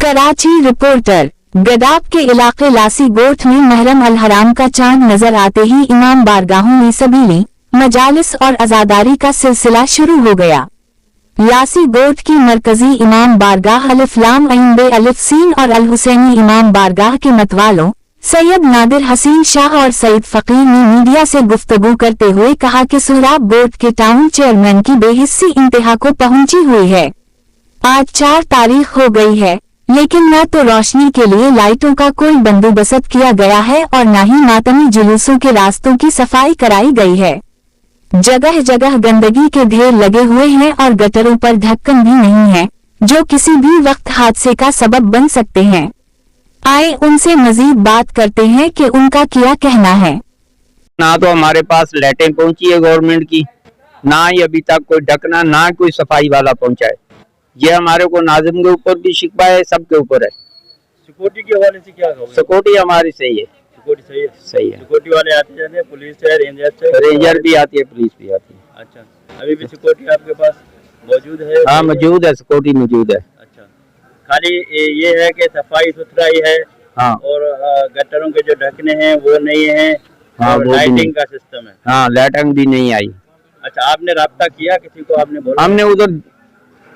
Karachi reporter. गदाब के इलाके लासी गोठ में महरम अल हराम का चांद नजर आते ही इमाम बारगाहों में सबीली, मजालिस और अज़ादारी का सिलसिला शुरू हो गया। लासी गोठ की मरकजी इमाम बारगाह अलिफ लाम ऐन बे अलिफ सीन और अल हुसैनी इमाम बारगाह के मतवालों सैयद नादिर हसीन शाह और सईद फकीर ने मीडिया से गुफ्तगू करते हुए कहा कि सोहराब गोठ के टाउन चेयरमैन की बेहिस्सी इंतहा को पहुंची हुई है। आज 4 तारीख हो गई है, लेकिन न तो रोशनी के लिए लाइटों का कोई बंदोबस्त किया गया है और न ही मातमी जुलूसों के रास्तों की सफाई कराई गई है। जगह जगह गंदगी के ढेर लगे हुए हैं और गटरों पर ढक्कन भी नहीं है, जो किसी भी वक्त हादसे का सबब बन सकते हैं। आए उनसे मजीद बात करते हैं कि उनका क्या कहना है। ना तो हमारे पास लाइटें पहुंची है गवर्नमेंट की, ना ही अभी तक कोई ढकना, ना कोई सफाई वाला पहुंचा है। ये हमारे को नाजिम के ऊपर भी शिकवा है, सबके ऊपर है। सिक्योरिटी के हवाले से क्या कहोगे? सिक्योरिटी हमारी सही है। सिक्योरिटी सही है? सही है। सिक्योरिटी वाले आते जाते हैं, पुलिस है, रेंजर भी आती है, पुलिस भी आती है। अच्छा, अभी भी सिक्योरिटी आपके पास मौजूद है? हाँ मौजूद है, सिक्योरिटी मौजूद है। अच्छा, खाली ये है कि सफाई सुथराई है। हाँ। और गटरों के जो ढकने हैं वो नहीं है। हाँ, और लाइटिंग का सिस्टम है। हाँ, लाइटिंग भी नहीं आई। अच्छा, आपने राब्ता किया किसी को? आपने बोला? हमने उधर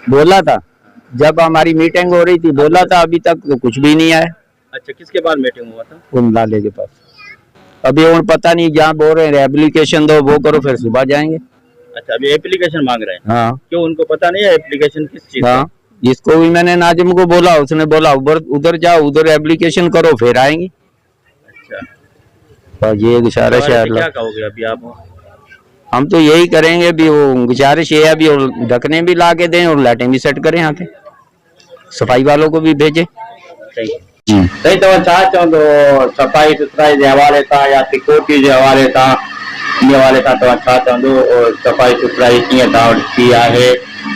बोला था, जब हमारी मीटिंग हो रही थी बोला था, अभी तक तो कुछ भी नहीं आया। अच्छा, किसके पास मीटिंग हुआ था? उन लाले के पास। अभी उन पता नहीं, जहाँ बोल रहे हैं एप्लीकेशन दो, वो करो, फिर सुबह जाएंगे। अच्छा, अभी एप्लीकेशन मांग रहे हैं? हाँ। क्यों, उनको पता नहीं है एप्लीकेशन किस चीज? हाँ, जिसको भी मैंने नाजिम को बोला, उसने बोला उधर जाओ, उधर एप्लीकेशन करो, फिर आएंगे। अच्छा, और ये गुजारिश है। क्या कहोगे अभी आप? हम तो यही करेंगे, भी वो गुजारिश ये है, अभी ढकने भी ला के दें और लाइटें भी सेट करें, यहाँ पे सफाई वालों को भी भेजे। सही तो छा चवंदो सफाई सुथराई जे हवाले सां या सिक्योरिटी जे हवाले सां, इन हवाले सां तव्हां छा चवंदो? सफाई सुथराई कीअं तव्हां वटि थी आहे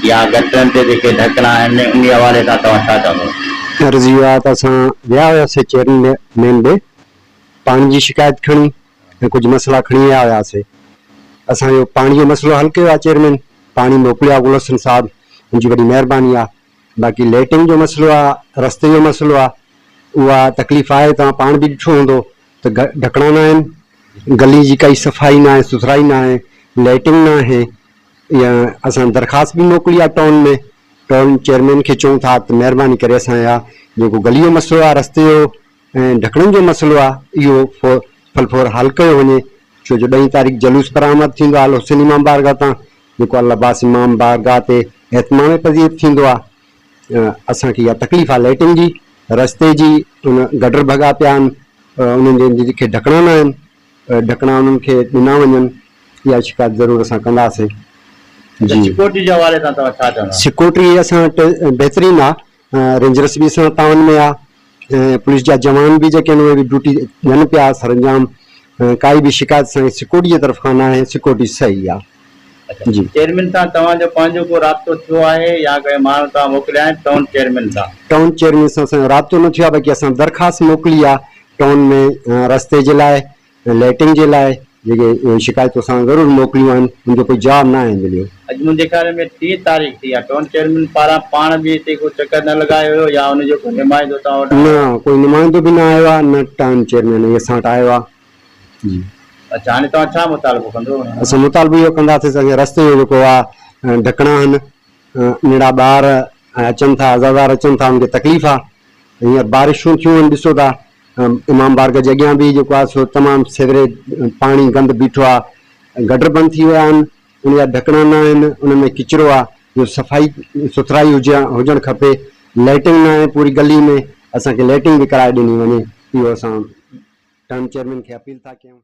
या गटरनि ते जेके ढकना आहिनि उन हवाले सां तव्हां छा चवंदो? अर्ज़ी आहे त असां विया हुआसीं चेयरमैन ॾे पाणी जी शिकायत खणी ऐं कुझु मसइला खणी विया हुआसीं। असांजो पाणी जो मसइलो हल कयो आहे चेयरमैन, पाणी मोकिलियो आहे गुल हसन साहब, उनजी वॾी महिरबानी आहे। बाक़ी लाइटिंग जो मसइलो आहे, रस्ते जो मसइलो आहे, उहा तकलीफ़ आहे। तव्हां पाण बि ॾिठो हूंदो त ढकणा न आहिनि, गली जी काई सफ़ाई न आहे, सुथराई न आहे, लाइटिंग न आहे। या असां दरख़्वास्त भी मोकिली आहे टाउन में, टाउन चेयरमैन खे चऊं था त महिरबानी करे असांजा जेको गली जो मसइलो आहे, रस्ते जो ऐं ढकणनि जो मसइलो आहे, इहो फलफोर हल कयो वञे। छो जो 2 तारीख़ जलूस बरामद थींदो आहे अल हुसैन इमाम बारगाह तां, जेको अल अब्बास इमाम बारगाह ते एतमाम पज़ीर थींदो आहे। असांखे इहा तकलीफ़ आहे लाइटिंग जी, रस्ते जी, उन गटर भॻा पिया आहिनि, उन्हनि जे जेके ढकणा न आहिनि, ढकणा उन्हनि खे ॾिना वञनि। इहा शिकायत ज़रूरु असां कंदासीं। सिक्योरिटी जे हवाले सां तव्हां छा चवंदा? सिक्योरिटी असां वटि बहितरीनु आहे, रेंजर्स बि असां तावन में आहे, पुलिस जा जवान बि जेके आहिनि उहे बि ड्यूटी ॾियनि पिया सरंजाम। काई बि शिकायत असांखे सिक्योरिटी जी तरफ़ खां न आहे, सिक्योरिटी सही आहे। जी, चेयरमैन सां तव्हांजो पंहिंजो को राब्तो थियो आहे या कोई माण्हू तव्हां मोकिलिया आहिनि टाउन चेयरमैन सां? टाउन चेयरमैन सां असांजो राब्तो न थियो आहे, बाक़ी असां दरख़्वास्त मोकिली आहे टाउन में रस्ते जे लाइ, लाइटिंग जे लाइ, जेके शिकायतूं असां ज़रूरु मोकिलियूं आहिनि, उनजो कोई जवाबु न आहे मिलियो। अॼु मुंहिंजे ख्याल में 30 तारीख़ थी आहे, टाउन चेयरमैन पारां पाण बि हिते को चक्कर न लॻायो हुयो या उनजो कोई नुमाइंदो तव्हां वटि? न, कोई नुमाइंदो बि न आयो आहे, न टाउन चेयरमैन असां वटि आयो आहे। जी। अच्छा, हाणे तव्हां छा मुतालबो कंदो? असां मुतालबो इहो कंदासीं, असांखे रस्ते जो जेको आहे ढकणा आहिनि, नंढा ॿार अचनि था, अज़ादार अचनि था, उनखे तकलीफ़ आहे। हींअर बारिशूं थियूं आहिनि, ॾिसो था इमाम बारगाह जे अॻियां बि जेको आहे सो तमामु सेवरेज पाणी गंद बीठो आहे, गटर बंदि थी विया आहिनि, उन जा ढकणा न आहिनि, उन में किचिरो आहे। इहो सफ़ाई सुथराई हुजणु खपे। लाइटिंग न आहे पूरी गली में, असांखे लाइटिंग बि कराए ॾिनी वञे। इहो असां टाउन चेयरमैन खे अपील था कयूं।